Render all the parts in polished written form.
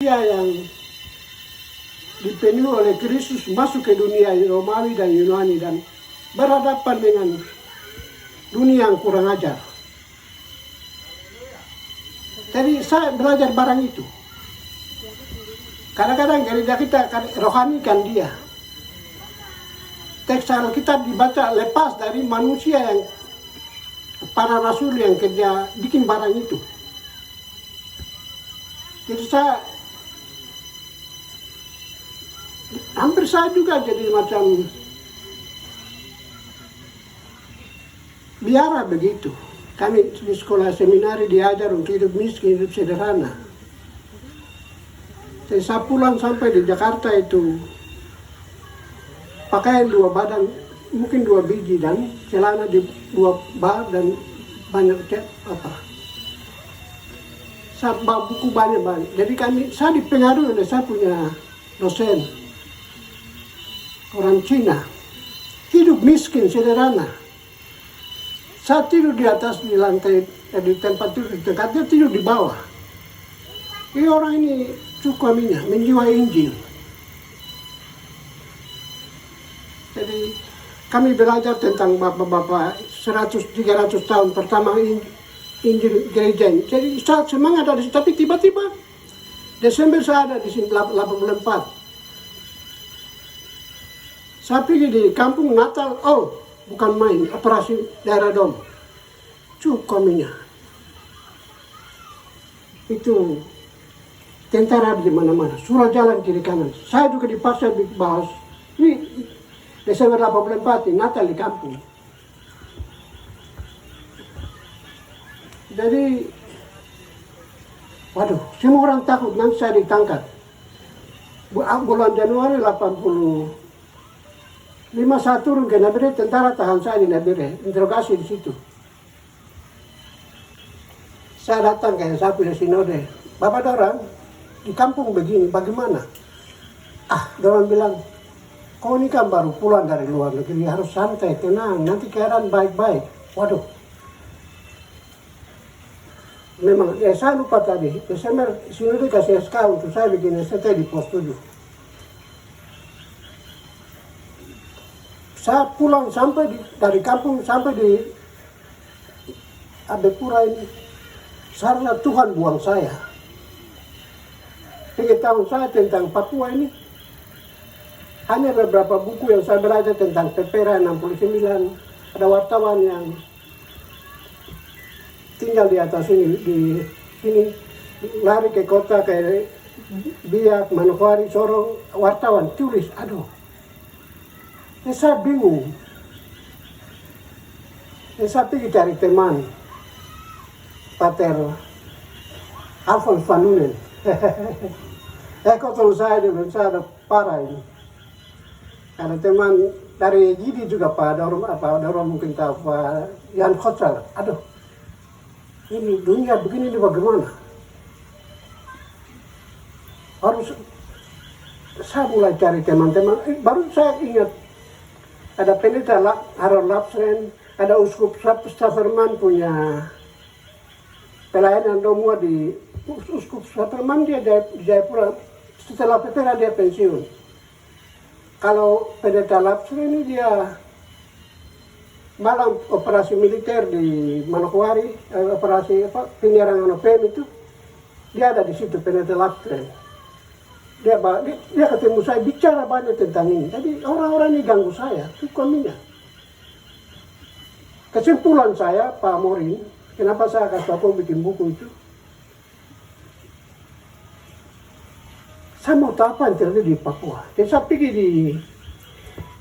manusia yang dipenuhi oleh Kristus masuk ke dunia Romawi dan Yunani dan berhadapan dengan dunia yang kurang ajar. Jadi saya belajar barang itu. Kadang-kadang gereja kita rohanikan dia. Teks Alkitab dibaca lepas dari manusia yang para rasul yang kerja bikin barang itu. Jadi hampir saya juga jadi macam biara begitu. Kami di sekolah seminari diajar untuk hidup miskin, hidup sederhana. Jadi saya pulang sampai di Jakarta itu pakaian 2 badan, mungkin 2 biji dan celana di 2 bar dan banyak saya bawa buku banyak. Jadi saya dipengaruhi oleh saya punya dosen orang Cina, hidup miskin sederhana. Saya tidur di atas di lantai, di tempat tidur di dekat, dia tidur di bawah. Ini orang ini cukup menjiwai Injil. Jadi kami belajar tentang bapak-bapak 100-300 tahun pertama Injil gereja ini. Jadi saya semangat ada di situ, tapi tiba-tiba Desember saya ada di sini 84. Saya pergi di kampung Natal, bukan main, operasi daerah dom. Cukup minyak. Itu tentara di mana-mana, surat jalan kiri kanan. Saya juga dipaksa dibahas. Ini Desember 84, Natal di kampung. Jadi, waduh, semua orang takut nanti saya ditangkap. Bulan Januari 85 saya turun ke Nabire, tentara tahan saya di Nabire, interogasi di situ. Saya datang ke saya punya sinode, Bapak Dorang, di kampung begini, bagaimana? Dorang bilang, kau ini kan baru pulang dari luar negeri, harus santai, tenang, nanti keadaan baik-baik. Waduh. Memang, saya lupa tadi, Desember sinode kasih SK untuk saya bikin ST di pos 7. Saya pulang dari kampung sampai di Abepura ini, karena Tuhan buang saya. Pengetahuan saya tentang Papua ini, hanya beberapa buku yang saya belajar tentang Pepera 69, ada wartawan yang tinggal di atas ini, di sini, lari ke kota, ke Biak, Manokwari, Sorong, wartawan tulis, saya bingung. Saya pergi cari teman, Pater Alfons Vanunen. Kau tolong saya dulu, saya ada parah ini. Ada teman dari Gidi juga Pak Dorom mungkin tahu, Pak Yan Khotsal. Ini dunia begini ini bagaimana? Harus saya mulai cari teman-teman. Baru saya ingat ada pendeta Harold Lapsren, ada Uskup Staferman punya pelayanan domua di Uskup Staferman, dia di Jayapura. Setelah Pepera dia pensiun. Kalau pendeta Lapsren ini dia malam operasi militer di Manokwari, operasi penyerangan OPM itu, dia ada di situ pendeta Lapsren. Dia ketemu saya, bicara banyak tentang ini. Jadi orang-orang ini ganggu saya, cukup minyak. Kesimpulan saya, Pak Morin, kenapa saya kasih aku bikin buku itu? Saya mau tahu apa yang terjadi di Papua. Jadi saya pergi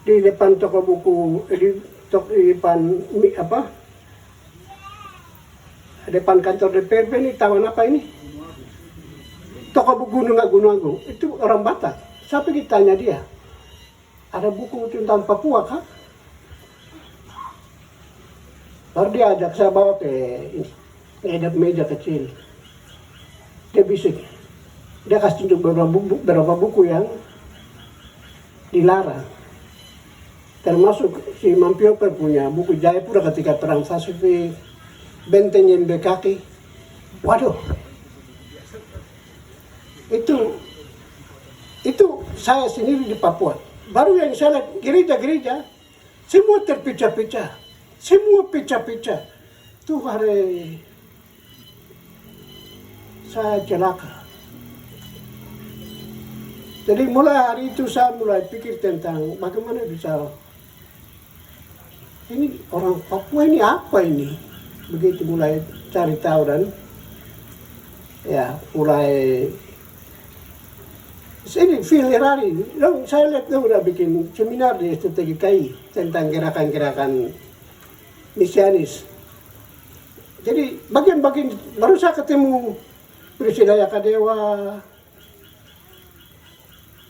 di depan toko buku, depan kantor DPRD ini, taman apa ini? Toko buku Gunung Agung, itu orang Batak. Saya pergi tanya dia, ada buku tentang Papua kah? Baru dia ajak saya bawa ke meja kecil. Dia bisik, dia kasih tunjuk beberapa buku yang dilarang. Termasuk si Mampioper punya buku Jayapura ketika Perang Pasifik, Benteng yang Bekaki. Waduh. Itu saya sendiri di Papua. Baru yang saya lihat gereja-gereja semua terpecah-pecah, semua pecah-pecah. Tuh hari saya celaka. Jadi mulai hari itu saya mulai pikir tentang bagaimana bisa ini orang Papua ini apa ini? Begitu mulai cari tahu dan ya mulai ini Filiari. Saya lihat dia udah bikin seminar di STTGKI tentang gerakan-gerakan misianis. Jadi bagian-bagian baru saya ketemu Presiden Kadewa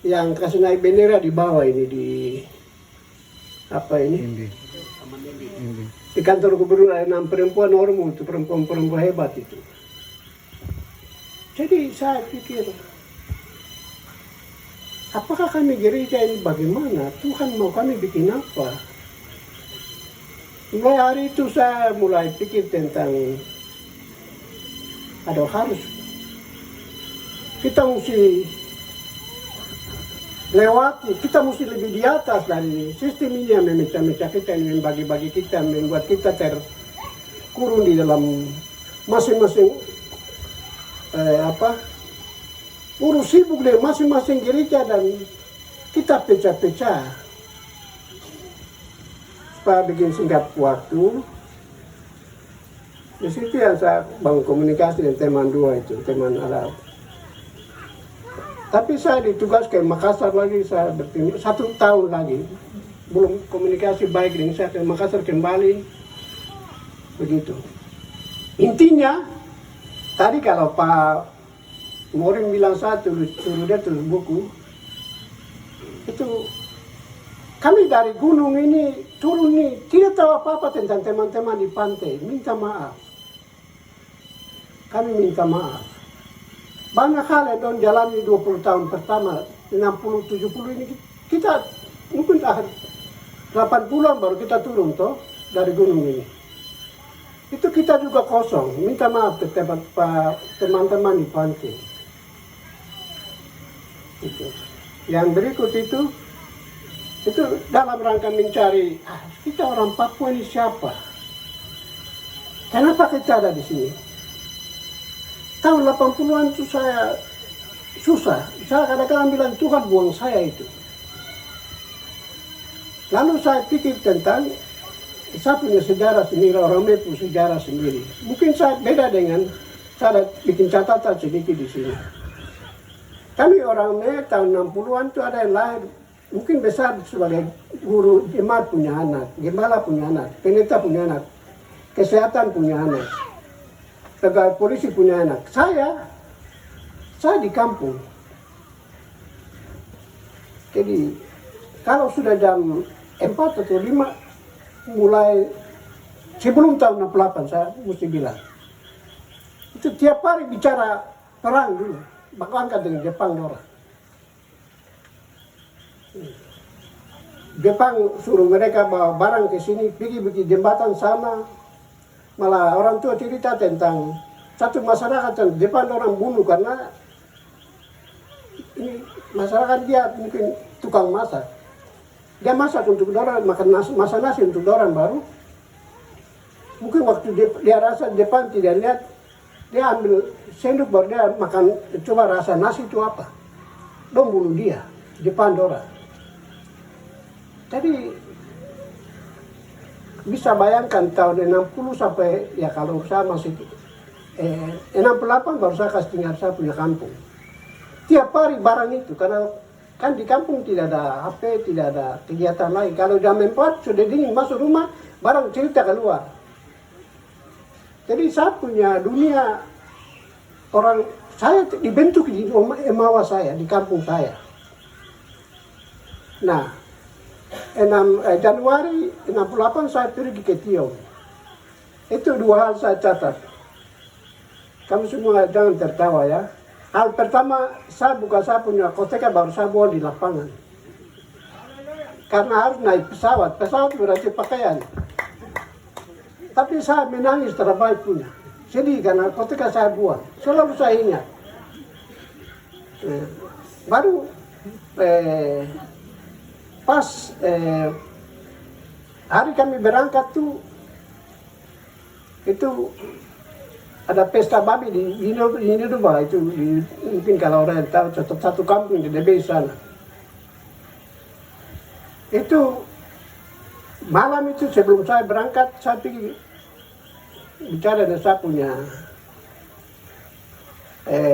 yang kasih naik bendera di bawah ini di apa ini? Di kantor gubernur ada 6 perempuan ormo itu perempuan-perempuan hebat itu. Jadi saya pikir, apakah kami gereja ini bagaimana? Tuhan mau kami bikin apa? Mulai hari itu saya mulai pikir tentang harus kita mesti lewati, kita mesti lebih di atas dari sistem ini yang memecah-mecah kita, yang membagi-bagi kita, membuat kita terkurung di dalam masing-masing urus sibuk dengan masing-masing gereja dan kita pecah-pecah. Supaya bikin singkat waktu, di situ yang saya bangun komunikasi dengan teman dua itu, teman Arab. Tapi saya ditugas ke Makassar lagi, saya bertemu 1 tahun lagi, belum komunikasi baik dengan saya ke Makassar kembali, begitu. Intinya, tadi kalau Pak Moring bilang saya suruh dia tulis buku, itu kami dari gunung ini turun nih, tidak tahu apa-apa tentang teman-teman di pantai, minta maaf. Kami minta maaf. Banyak hal yang don jalani 20 tahun pertama, 60-70 ini kita mungkin 80-an baru kita turun toh dari gunung ini. Itu kita juga kosong, minta maaf ke teman-teman di pantai. Itu. Yang berikut itu dalam rangka mencari kita orang Papua ini siapa? Kenapa kita ada di sini? Tahun 80-an itu saya susah. Saya kadang-kadang bilang Tuhan buang saya itu. Lalu saya pikir tentang saya punya sejarah sendiri, orang Mepu sejarah sendiri. Mungkin saya beda dengan saya bikin catatan sedikit di sini. Kami orang Mepu tahun 60-an itu ada yang lahir mungkin besar sebagai guru jemaat punya anak, gembala punya anak, pendeta punya anak, kesehatan punya anak, pegawai polisi punya anak. Saya di kampung. Jadi kalau sudah jam 4 atau 5 mulai sebelum tahun 68 saya mesti bilang. Itu tiap hari bicara perang dulu, bakal angkat dengan Jepang orang. Jepang suruh mereka bawa barang ke sini, pergi jembatan sana. Malah orang tua cerita tentang satu masyarakat yang Jepang orang bunuh karena ini masyarakat dia mungkin tukang masak. Dia masak untuk orang, makan masak nasi untuk orang baru. Mungkin waktu dia rasa Jepang tidak lihat, dia ambil sendok baru dia makan, coba rasa nasi itu apa. Dong bunuh dia, Jepang orang. Jadi bisa bayangkan tahun 60 sampai ya kalau saya masih 68 baru saya kasih tinggal saya punya kampung. Tiap hari barang itu karena kan di kampung tidak ada HP, tidak ada kegiatan lain. Kalau jam 4 sudah dingin masuk rumah, barang cerita keluar. Jadi saya punya dunia orang, saya dibentuk di emawa saya, di kampung saya. Nah, Januari 68 saya pergi ke Tiong. Itu 2 hal saya catat. Kamu semua jangan tertawa ya. Hal pertama, saya punya koteka baru saya buang di lapangan. Karena harus naik pesawat berarti pakaian. Tapi saya menangis terbaik punya. Sedih karena koteka saya buang. Selalu saya ingat. Baru pas hari kami berangkat tuh, itu ada pesta babi di Nidoba itu, mungkin kalau orang tahu satu kampung di DB sana. Itu malam itu sebelum saya berangkat, saya pergi bicara dengan saya punya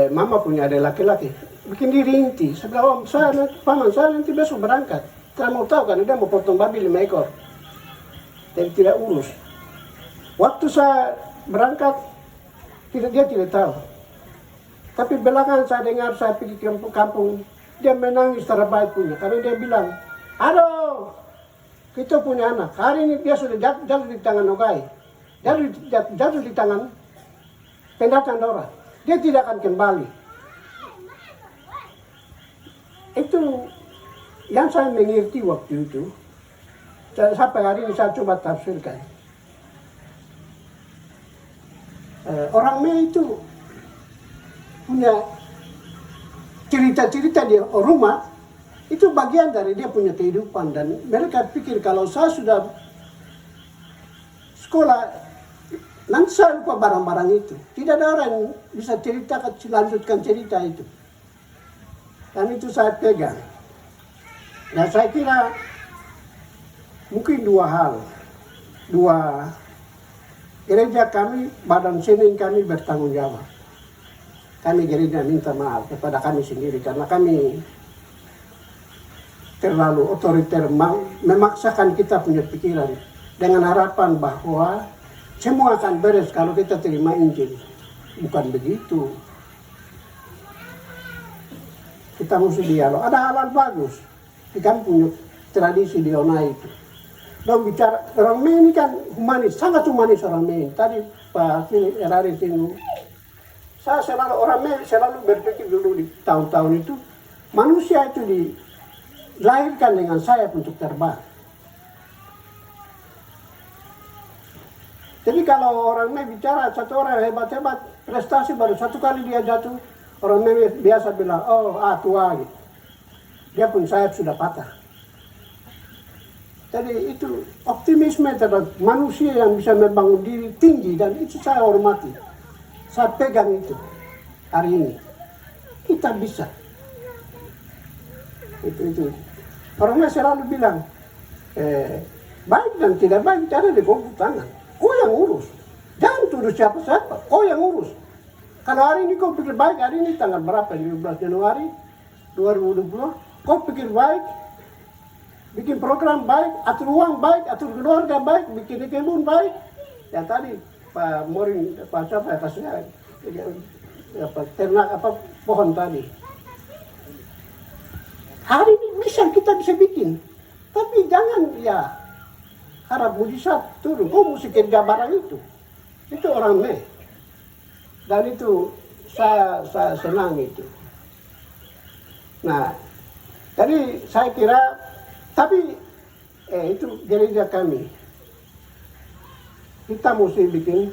mama punya ada laki-laki, bikin diri inti. Saya bilang, paman saya nanti besok berangkat. Tidak mau tahu kan, dia mau potong babi 5 ekor. Jadi tidak urus. Waktu saya berangkat, dia tidak tahu. Tapi belakangan saya dengar, saya pergi ke kampung, dia menangis terbaik punya. Karena dia bilang, aduh, kita punya anak. Hari ini dia sudah jatuh di tangan Ogai. Jatuh di tangan pendatang Dora. Dia tidak akan kembali. Itu yang saya mengerti waktu itu. Sampai hari ini saya coba tafsirkan. Orang Mei itu punya cerita-cerita di rumah, itu bagian dari dia punya kehidupan. Dan mereka pikir kalau saya sudah sekolah, nanti saya lupa barang-barang itu. Tidak ada orang yang bisa lanjutkan cerita itu. Dan itu saya pegang. Dan saya kira mungkin dua hal. Gereja kami, badan seni kami bertanggung jawab. Kami gereja minta maaf kepada kami sendiri karena kami terlalu otoriter, memaksakan kita punya pikiran dengan harapan bahwa semua akan beres kalau kita terima Injil. Bukan begitu. Kita mesti dialog. Ada hal-hal bagus. Kita punya tradisi di Onai itu. Dan bicara orang Mei ini kan humanis, sangat humanis orang Mei. Tadi Pak Erari singgung, saya selalu orang Mei selalu berpikir dulu di tahun-tahun itu, manusia itu dilahirkan dengan sayap untuk terbang. Jadi kalau orang Mei bicara satu orang hebat-hebat prestasi baru satu kali dia jatuh, orang Mei biasa bilang, tua gitu. Dia pun sayap sudah patah. Jadi itu optimisme terhadap manusia yang bisa membangun diri tinggi, dan itu saya hormati. Saya pegang itu hari ini. Kita bisa. Itu. Orangnya selalu bilang, baik dan tidak baik ada di kubu tangan. Kau yang urus. Jangan tuduh siapa-siapa. Kau yang urus. Kalau hari ini kau pikir baik, hari ini tanggal berapa? 15 Januari 2020. Kau pikir baik, bikin program baik, atur uang baik, atur keluarga baik, bikin kebun baik. Ya tadi Pak Morin, Pak siapa ternak pohon tadi. Hari ini kita bisa bikin, tapi jangan harap mujizat turun. Kau mesti kerja barang itu. Itu orang Mei. Dan itu saya senang itu. Nah, jadi saya kira. Tapi itu gereja kami. Kita mesti bikin